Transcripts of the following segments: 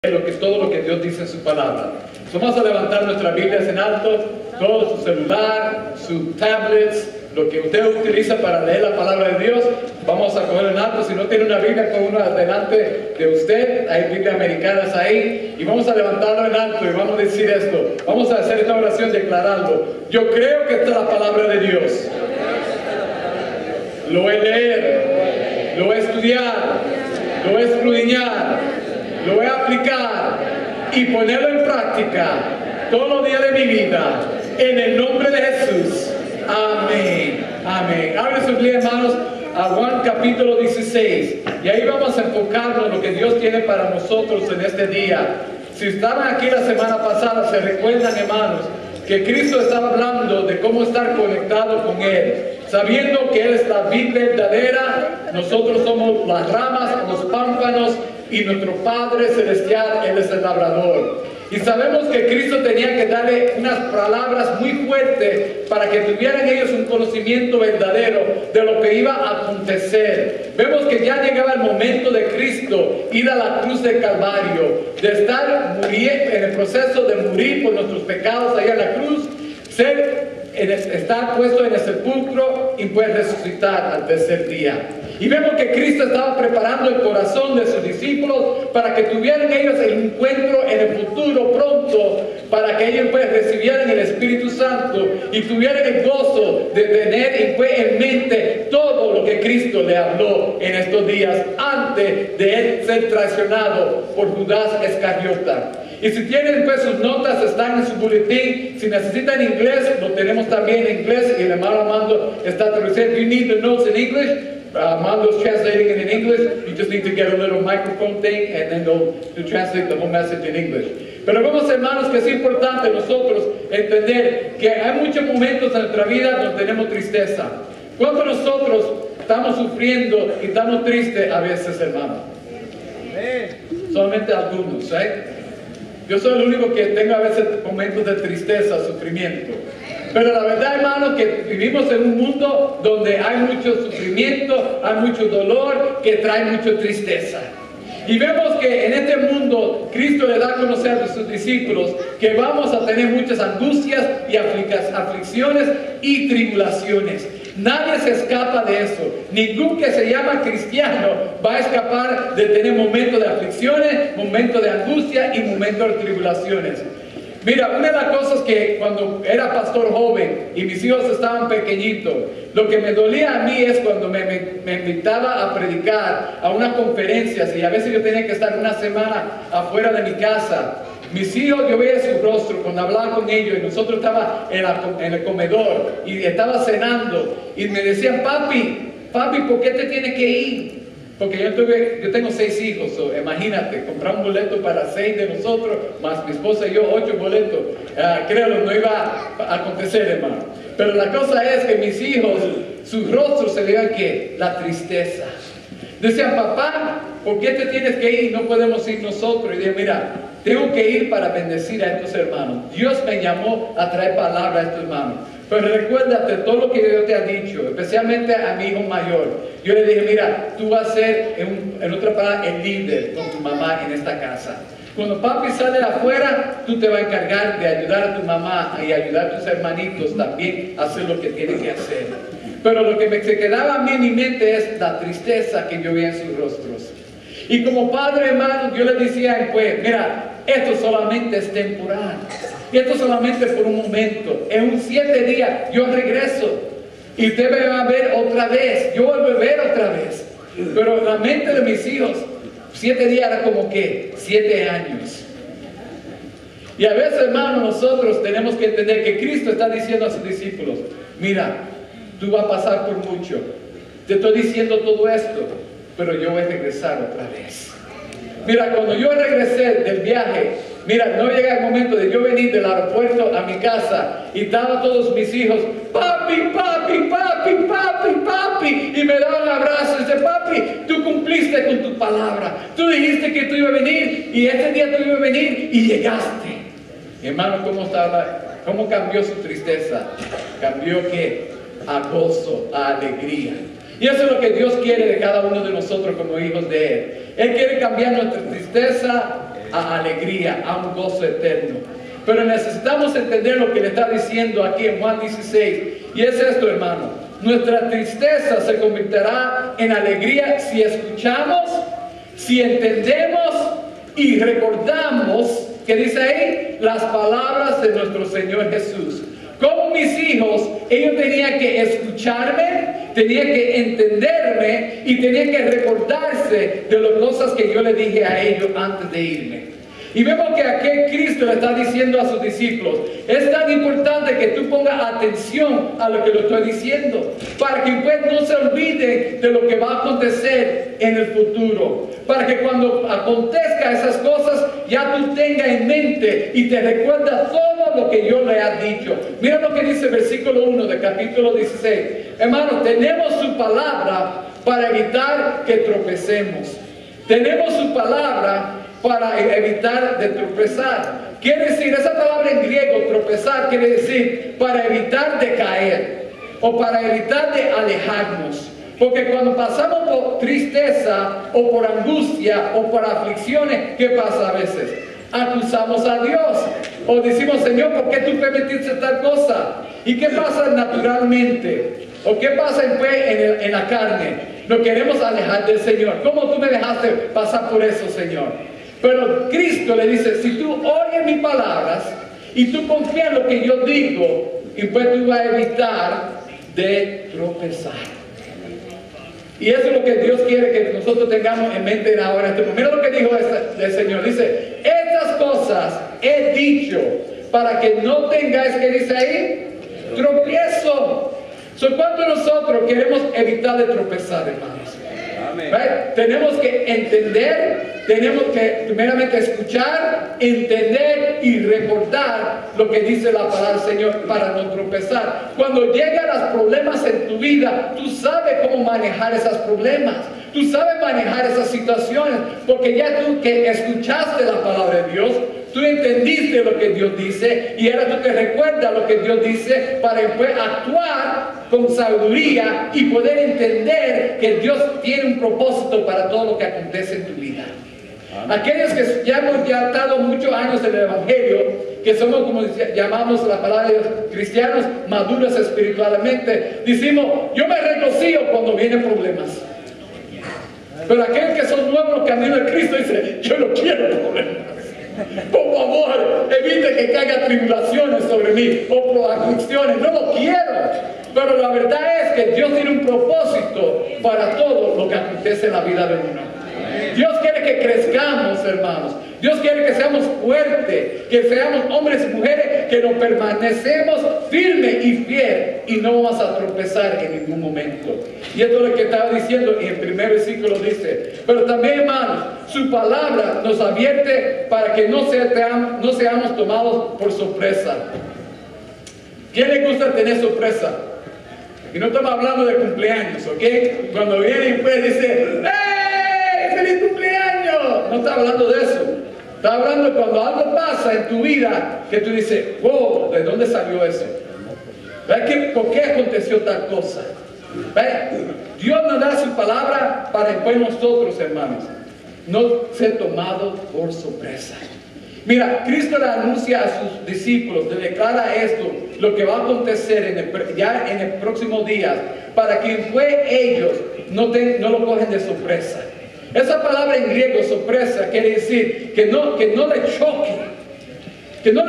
todo lo que Dios dice en su palabra. Vamos a levantar nuestras Biblias en alto, todo su celular, sus tablets, lo que usted utiliza para leer la palabra de Dios, vamos a coger en alto. Si no tiene una Biblia, con una delante de usted, hay Biblias americanas ahí, y vamos a levantarlo en alto y vamos a decir esto. Vamos a hacer esta oración declarando: yo creo que esta es la palabra de Dios. Lo voy a leer, lo voy a estudiar, lo voy a escudriñar, lo voy a aplicar y ponerlo en práctica todos los días de mi vida, en el nombre de Jesús. Amén. Amén. Abre sus Biblias, hermanos, a Juan capítulo 16. Y ahí vamos a enfocarnos en lo que Dios tiene para nosotros en este día. Si estaban aquí la semana pasada, se recuerdan, hermanos, que Cristo estaba hablando de cómo estar conectado con Él, sabiendo que Él es la vid verdadera, nosotros somos las ramas, los pámpanos, y nuestro Padre Celestial, Él es el labrador. Y sabemos que Cristo tenía que darle unas palabras muy fuertes para que tuvieran ellos un conocimiento verdadero de lo que iba a acontecer. Vemos que ya llegaba el momento de Cristo ir a la cruz del Calvario, de estar en el proceso de morir por nuestros pecados allá en la cruz, estar puesto en el sepulcro y pues resucitar al tercer día. Y vemos que Cristo estaba preparando el corazón de sus discípulos para que tuvieran ellos el encuentro en el futuro pronto, para que ellos pues recibieran el Espíritu Santo y tuvieran el gozo de tener en mente todo lo que Cristo le habló en estos días antes de él ser traicionado por Judas Iscariota. Y si tienen pues sus notas, están en su boletín. Si necesitan inglés, lo tenemos también en inglés, y el hermano Armando está traduciendo. You need the notes in English. Armando's translating it in English. You just need to get a little microphone thing and then they'll translate the whole message in English. Pero vemos, hermanos, que es importante nosotros entender que hay muchos momentos en nuestra vida donde tenemos tristeza. ¿Cuántos de nosotros estamos sufriendo y estamos tristes a veces, hermano? Solamente algunos, Yo soy el único que tengo a veces momentos de tristeza, sufrimiento. Pero la verdad, hermano, que vivimos en un mundo donde hay mucho sufrimiento, hay mucho dolor, que trae mucha tristeza. Y vemos que en este mundo Cristo le da a conocer a sus discípulos que vamos a tener muchas angustias y aflicciones y tribulaciones. Nadie se escapa de eso. Ningún que se llama cristiano va a escapar de tener momentos de aflicciones, momentos de angustia y momentos de tribulaciones. Mira, una de las cosas que cuando era pastor joven y mis hijos estaban pequeñitos, lo que me dolía a mí es cuando me invitaba a predicar a unas conferencias, y a veces yo tenía que estar una semana afuera de mi casa. Mis hijos, yo veía su rostro cuando hablaba con ellos, y nosotros estábamos en el comedor y estaba cenando, y me decían: papi, ¿por qué te tienes que ir? Porque yo tengo 6 hijos, imagínate, comprar un boleto para 6 de nosotros, más mi esposa y yo, 8 boletos. Créalo, no iba a acontecer, hermano. Pero la cosa es que mis hijos, sus rostros se veían que la tristeza. Decían: papá, ¿por qué te tienes que ir y no podemos ir nosotros? Y dije: mira, tengo que ir para bendecir a estos hermanos. Dios me llamó a traer palabra a estos hermanos. Pero recuérdate todo lo que Dios te ha dicho, especialmente a mi hijo mayor. Yo le dije: mira, tú vas a ser, en otra palabra, el líder con tu mamá en esta casa. Cuando papi sale afuera, tú te vas a encargar de ayudar a tu mamá y ayudar a tus hermanitos también a hacer lo que tienen que hacer. Pero lo que se quedaba a mí en mi mente es la tristeza que yo veía en sus rostros. Y como padre, hermano, yo le decía: pues, mira, esto solamente es temporal. Y esto solamente por un momento. En un 7 días yo regreso. Y usted me va a ver otra vez. Yo vuelvo a ver otra vez. Pero en la mente de mis hijos, 7 días era como que 7 años. Y a veces, hermano, nosotros tenemos que entender que Cristo está diciendo a sus discípulos: mira, tú vas a pasar por mucho. Te estoy diciendo todo esto, pero yo voy a regresar otra vez. Mira, cuando yo regresé del viaje, mira, no llega el momento de yo venir del aeropuerto a mi casa y estaban todos mis hijos: papi, y me daban abrazos y dice: papi, tú cumpliste con tu palabra, tú dijiste que tú ibas a venir y este día tú ibas a venir y llegaste. Hermano, ¿cómo cambió su tristeza? Cambió a gozo, a alegría. Y eso es lo que Dios quiere de cada uno de nosotros como hijos de Él. Él quiere cambiar nuestra tristeza a alegría, a un gozo eterno. Pero necesitamos entender lo que le está diciendo aquí en Juan 16. Y es esto, hermano. Nuestra tristeza se convertirá en alegría si escuchamos, si entendemos y recordamos, que dice ahí, las palabras de nuestro Señor Jesús. Como mis hijos, ellos tenían que escucharme, tenían que entenderme y tenían que recordarse de las cosas que yo le dije a ellos antes de irme. Y vemos que aquí Cristo le está diciendo a sus discípulos, es tan importante que tú pongas atención a lo que le estoy diciendo, para que pues no se olvide de lo que va a acontecer en el futuro, para que cuando acontezca esas cosas ya tú tengas en mente y te recuerdas todo lo que yo le he dicho. Mira lo que dice el versículo 1 del capítulo 16. Hermanos, tenemos su palabra para evitar que tropecemos. Tenemos su palabra para evitar de tropezar. Quiere decir, esa palabra en griego, tropezar, quiere decir para evitar de caer o para evitar de alejarnos. Porque cuando pasamos por tristeza o por angustia o por aflicciones, ¿qué pasa a veces? Acusamos a Dios o decimos, Señor, ¿por qué tú permitiste tal cosa? ¿Y qué pasa naturalmente? ¿O qué pasa en la carne? Nos queremos alejar del Señor. ¿Cómo tú me dejaste pasar por eso, Señor? Pero Cristo le dice, si tú oyes mis palabras y tú confías en lo que yo digo, y pues tú vas a evitar de tropezar. Y eso es lo que Dios quiere que nosotros tengamos en mente ahora. Mira lo que dijo el Señor. Dice, estas cosas he dicho para que no tengáis, ¿qué dice ahí? Tropiezo. ¿Cuánto nosotros queremos evitar de tropezar, hermanos? ¿Right? Tenemos que entender, tenemos que primeramente escuchar, entender y recordar lo que dice la palabra del Señor para no tropezar. Cuando llegan los problemas en tu vida, tú sabes cómo manejar esos problemas. Tú sabes manejar esas situaciones porque ya tú que escuchaste la palabra de Dios, tú entendiste lo que Dios dice y ahora tú te recuerdas lo que Dios dice para después actuar con sabiduría y poder entender que Dios tiene un propósito para todo lo que acontece en tu vida. Aquellos que ya hemos estado muchos años en el Evangelio, que somos, como llamamos la palabra de Dios, cristianos maduros espiritualmente, decimos, yo me regocijo cuando vienen problemas. Pero aquellos que son nuevos en los caminos de Cristo dicen, yo no quiero problemas. Por favor, evite que caigan tribulaciones sobre mí o por aflicciones. No lo quiero. Pero la verdad es que Dios tiene un propósito para todo lo que acontece en la vida de uno. Dios quiere que crezcamos, hermanos. Dios quiere que seamos fuertes, que seamos hombres y mujeres, que nos permanecemos firmes y fieles y no vamos a tropezar en ningún momento. Y esto es lo que estaba diciendo en el primer versículo, dice, pero también, hermanos, su palabra nos advierte para que no seamos tomados por sorpresa. ¿Quién le gusta tener sorpresa? Y no estamos hablando de cumpleaños, ¿ok? Cuando viene y pues dice, ¡hey! ¡Feliz cumpleaños! No está hablando de eso. Está hablando cuando algo pasa en tu vida que tú dices, wow, ¿de dónde salió eso? ¿Por qué aconteció tal cosa? Dios nos da su palabra para después nosotros, hermanos, no ser tomados por sorpresa. Mira, Cristo le anuncia a sus discípulos, le declara esto, lo que va a acontecer ya en el próximo día, para que fue ellos no lo cogen de sorpresa. Esa palabra en griego, sorpresa, quiere decir que no le choque, que no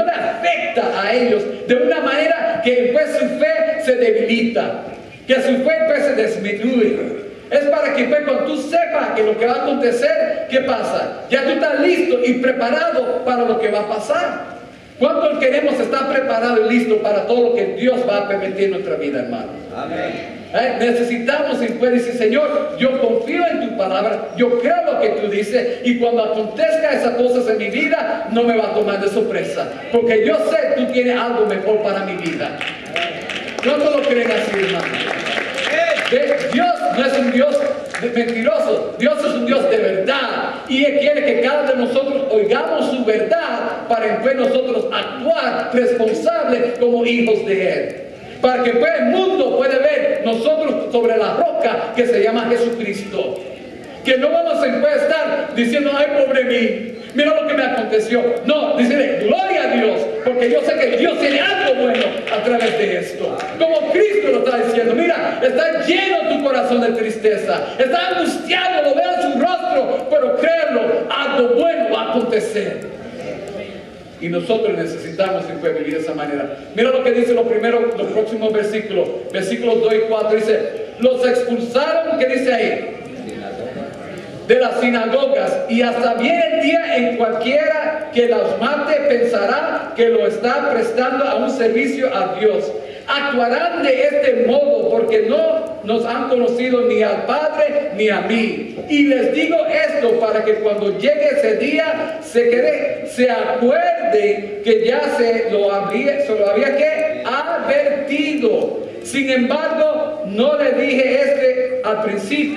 le afecta a ellos de una manera que pues su fe se debilita, que su fe pues se disminuye. Es para que pues, cuando tú sepas que lo que va a acontecer, ¿qué pasa? Ya tú estás listo y preparado para lo que va a pasar. ¿Cuántos queremos estar preparados y listos para todo lo que Dios va a permitir en nuestra vida, hermano? Amén. Necesitamos y puedes decir, Señor, yo confío en tu palabra, yo creo lo que tú dices y cuando acontezca esas cosas en mi vida no me va a tomar de sorpresa porque yo sé que tú tienes algo mejor para mi vida. ¿Cuántos lo creen así, hermano? Dios no es un Dios mentiroso, Dios es un Dios de verdad y Él quiere que cada uno de nosotros oigamos su verdad para después nosotros actuar responsables como hijos de Él. Para que pues, el mundo pueda ver nosotros sobre la roca que se llama Jesucristo. Que no vamos a estar diciendo, ay, pobre mí, Mira lo que me aconteció. No, dice, gloria a Dios, porque yo sé que Dios tiene algo bueno a través de esto. Como Cristo lo está diciendo, mira, está lleno tu corazón de tristeza, está angustiado, lo veo en su rostro, pero créanlo, algo bueno va a acontecer. Y nosotros necesitamos vivir de esa manera. Mira lo que dice los próximos versículos, versículos 2 y 4, dice, los expulsaron, ¿qué dice ahí? De las sinagogas, y hasta viene el día en cualquiera que los mate pensará que lo está prestando a un servicio a Dios. Actuarán de este modo porque no nos han conocido ni al Padre ni a mí. Y les digo esto para que cuando llegue ese día se acuerden que ya se lo había que advertido. Sin embargo, no le dije al principio.